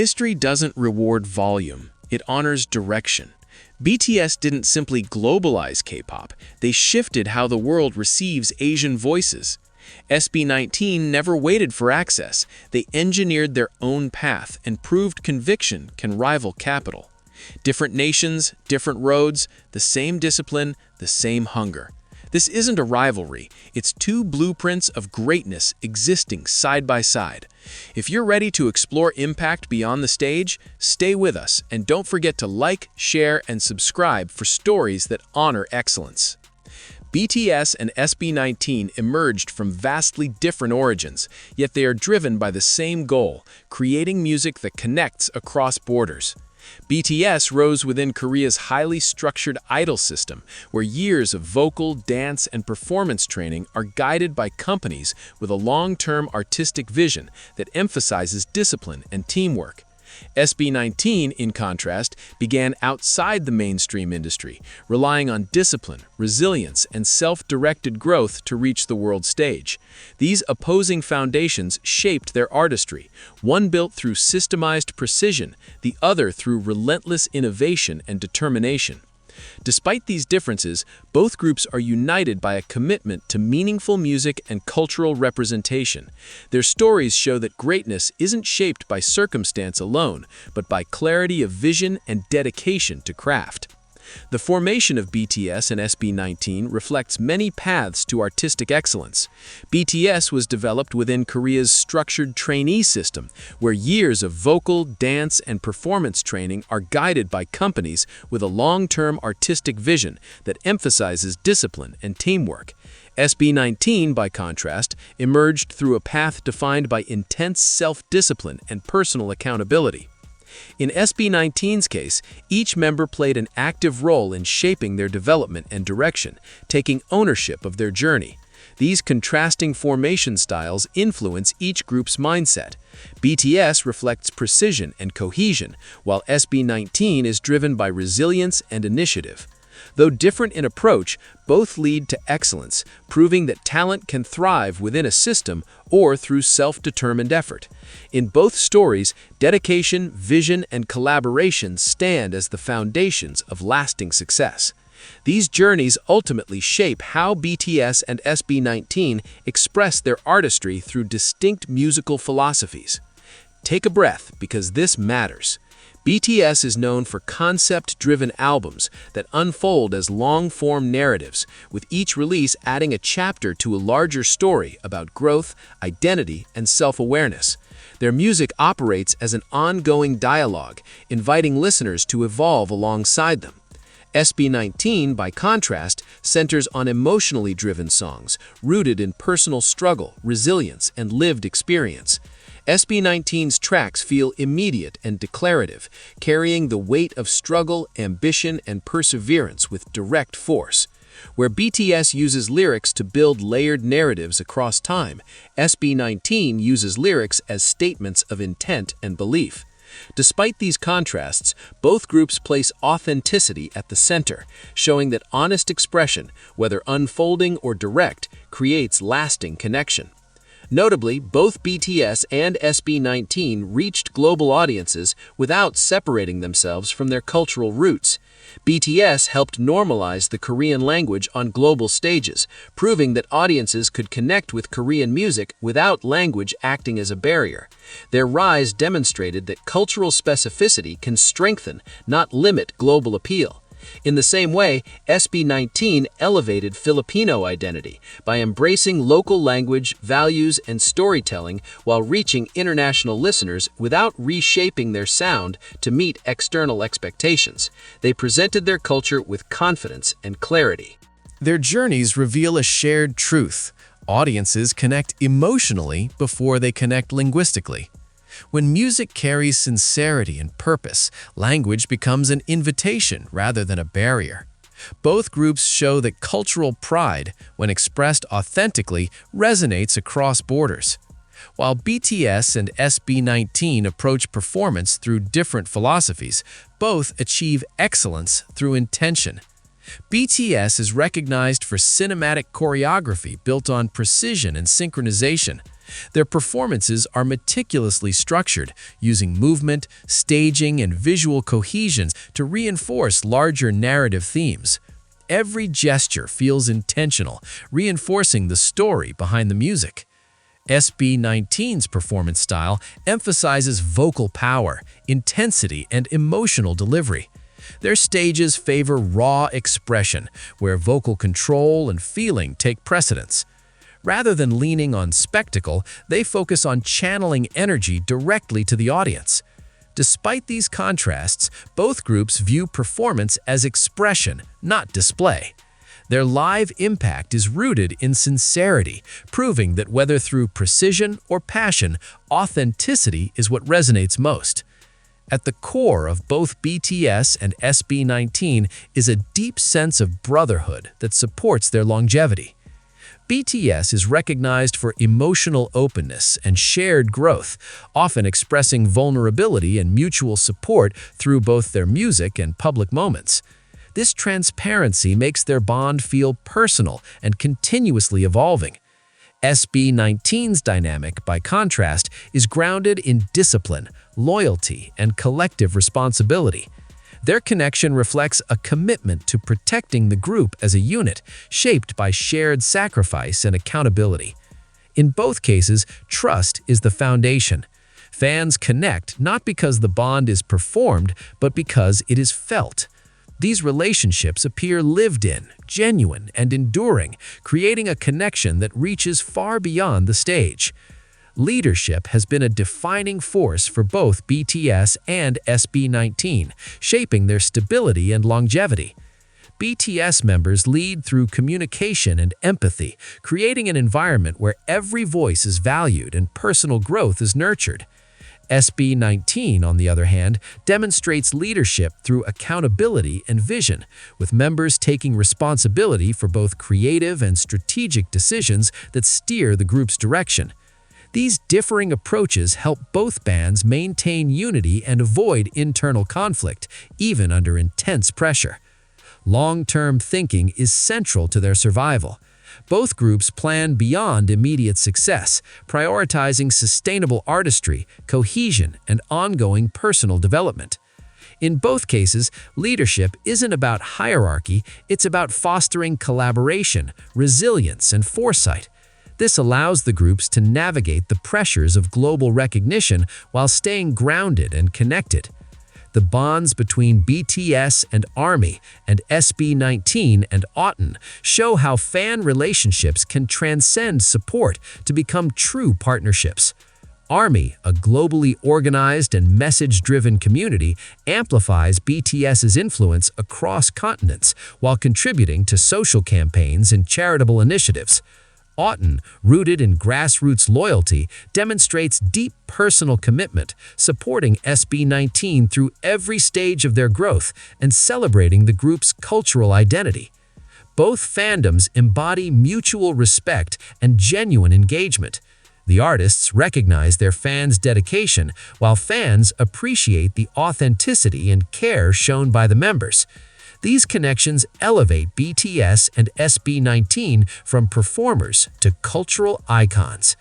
History doesn't reward volume, it honors direction. BTS didn't simply globalize K-pop, they shifted how the world receives Asian voices. SB19 never waited for access, they engineered their own path and proved conviction can rival capital. Different nations, different roads, the same discipline, the same hunger. This isn't a rivalry, it's two blueprints of greatness existing side by side. If you're ready to explore impact beyond the stage, stay with us and don't forget to like, share, and subscribe for stories that honor excellence. BTS and SB19 emerged from vastly different origins, yet they are driven by the same goal, creating music that connects across borders. BTS rose within Korea's highly structured idol system, where years of vocal, dance, and performance training are guided by companies with a long-term artistic vision that emphasizes discipline and teamwork. SB19, in contrast, began outside the mainstream industry, relying on discipline, resilience, and self-directed growth to reach the world stage. These opposing foundations shaped their artistry, one built through systemized precision, the other through relentless innovation and determination. Despite these differences, both groups are united by a commitment to meaningful music and cultural representation. Their stories show that greatness isn't shaped by circumstance alone, but by clarity of vision and dedication to craft. The formation of BTS and SB19 reflects many paths to artistic excellence. BTS was developed within Korea's structured trainee system, where years of vocal, dance, and performance training are guided by companies with a long-term artistic vision that emphasizes discipline and teamwork. SB19, by contrast, emerged through a path defined by intense self-discipline and personal accountability. In SB19's case, each member played an active role in shaping their development and direction, taking ownership of their journey. These contrasting formation styles influence each group's mindset. BTS reflects precision and cohesion, while SB19 is driven by resilience and initiative. Though different in approach, both lead to excellence, proving that talent can thrive within a system or through self-determined effort. In both stories, dedication, vision, and collaboration stand as the foundations of lasting success. These journeys ultimately shape how BTS and SB19 express their artistry through distinct musical philosophies. Take a breath, because this matters. BTS is known for concept-driven albums that unfold as long-form narratives, with each release adding a chapter to a larger story about growth, identity, and self-awareness. Their music operates as an ongoing dialogue, inviting listeners to evolve alongside them. SB19, by contrast, centers on emotionally driven songs, rooted in personal struggle, resilience, and lived experience. SB19's tracks feel immediate and declarative, carrying the weight of struggle, ambition, and perseverance with direct force. Where BTS uses lyrics to build layered narratives across time, SB19 uses lyrics as statements of intent and belief. Despite these contrasts, both groups place authenticity at the center, showing that honest expression, whether unfolding or direct, creates lasting connection. Notably, both BTS and SB19 reached global audiences without separating themselves from their cultural roots. BTS helped normalize the Korean language on global stages, proving that audiences could connect with Korean music without language acting as a barrier. Their rise demonstrated that cultural specificity can strengthen, not limit, global appeal. In the same way, SB19 elevated Filipino identity by embracing local language, values, and storytelling while reaching international listeners without reshaping their sound to meet external expectations. They presented their culture with confidence and clarity. Their journeys reveal a shared truth. Audiences connect emotionally before they connect linguistically. When music carries sincerity and purpose, language becomes an invitation rather than a barrier. Both groups show that cultural pride, when expressed authentically, resonates across borders. While BTS and SB19 approach performance through different philosophies, both achieve excellence through intention. BTS is recognized for cinematic choreography built on precision and synchronization. Their performances are meticulously structured, using movement, staging, and visual cohesion to reinforce larger narrative themes. Every gesture feels intentional, reinforcing the story behind the music. SB19's performance style emphasizes vocal power, intensity, and emotional delivery. Their stages favor raw expression, where vocal control and feeling take precedence. Rather than leaning on spectacle, they focus on channeling energy directly to the audience. Despite these contrasts, both groups view performance as expression, not display. Their live impact is rooted in sincerity, proving that whether through precision or passion, authenticity is what resonates most. At the core of both BTS and SB19 is a deep sense of brotherhood that supports their longevity. BTS is recognized for emotional openness and shared growth, often expressing vulnerability and mutual support through both their music and public moments. This transparency makes their bond feel personal and continuously evolving. SB19's dynamic, by contrast, is grounded in discipline, loyalty, and collective responsibility. Their connection reflects a commitment to protecting the group as a unit, shaped by shared sacrifice and accountability. In both cases, trust is the foundation. Fans connect not because the bond is performed, but because it is felt. These relationships appear lived in, genuine, and enduring, creating a connection that reaches far beyond the stage. Leadership has been a defining force for both BTS and SB19, shaping their stability and longevity. BTS members lead through communication and empathy, creating an environment where every voice is valued and personal growth is nurtured. SB19, on the other hand, demonstrates leadership through accountability and vision, with members taking responsibility for both creative and strategic decisions that steer the group's direction. These differing approaches help both bands maintain unity and avoid internal conflict, even under intense pressure. Long-term thinking is central to their survival. Both groups plan beyond immediate success, prioritizing sustainable artistry, cohesion, and ongoing personal development. In both cases, leadership isn't about hierarchy, it's about fostering collaboration, resilience, and foresight. This allows the groups to navigate the pressures of global recognition while staying grounded and connected. The bonds between BTS and ARMY and SB19 and Autumn show how fan relationships can transcend support to become true partnerships. ARMY, a globally organized and message-driven community, amplifies BTS's influence across continents while contributing to social campaigns and charitable initiatives. Autumn, rooted in grassroots loyalty, demonstrates deep personal commitment, supporting SB19 through every stage of their growth and celebrating the group's cultural identity. Both fandoms embody mutual respect and genuine engagement. The artists recognize their fans' dedication, while fans appreciate the authenticity and care shown by the members. These connections elevate BTS and SB19 from performers to cultural icons.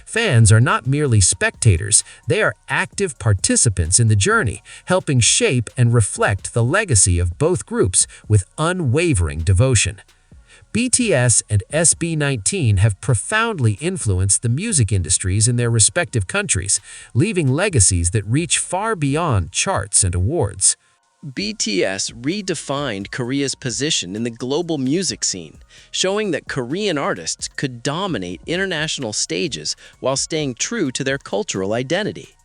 Fans are not merely spectators, they are active participants in the journey, helping shape and reflect the legacy of both groups with unwavering devotion. BTS and SB19 have profoundly influenced the music industries in their respective countries, leaving legacies that reach far beyond charts and awards. BTS redefined Korea's position in the global music scene, showing that Korean artists could dominate international stages while staying true to their cultural identity.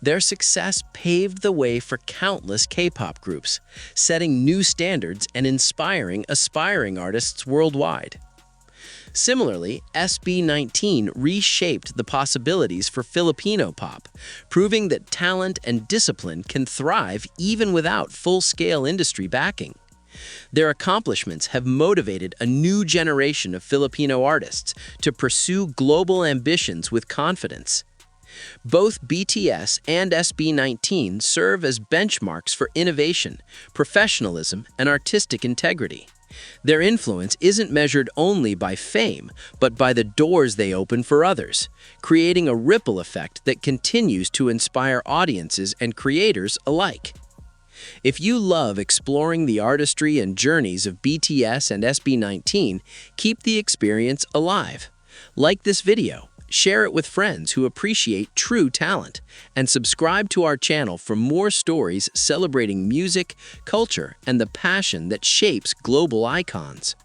Their success paved the way for countless K-pop groups, setting new standards and inspiring aspiring artists worldwide. Similarly, SB19 reshaped the possibilities for Filipino pop, proving that talent and discipline can thrive even without full-scale industry backing. Their accomplishments have motivated a new generation of Filipino artists to pursue global ambitions with confidence. Both BTS and SB19 serve as benchmarks for innovation, professionalism, and artistic integrity. Their influence isn't measured only by fame, but by the doors they open for others, creating a ripple effect that continues to inspire audiences and creators alike. If you love exploring the artistry and journeys of BTS and SB19, keep the experience alive. Like this video, share it with friends who appreciate true talent, and subscribe to our channel for more stories celebrating music, culture, and the passion that shapes global icons.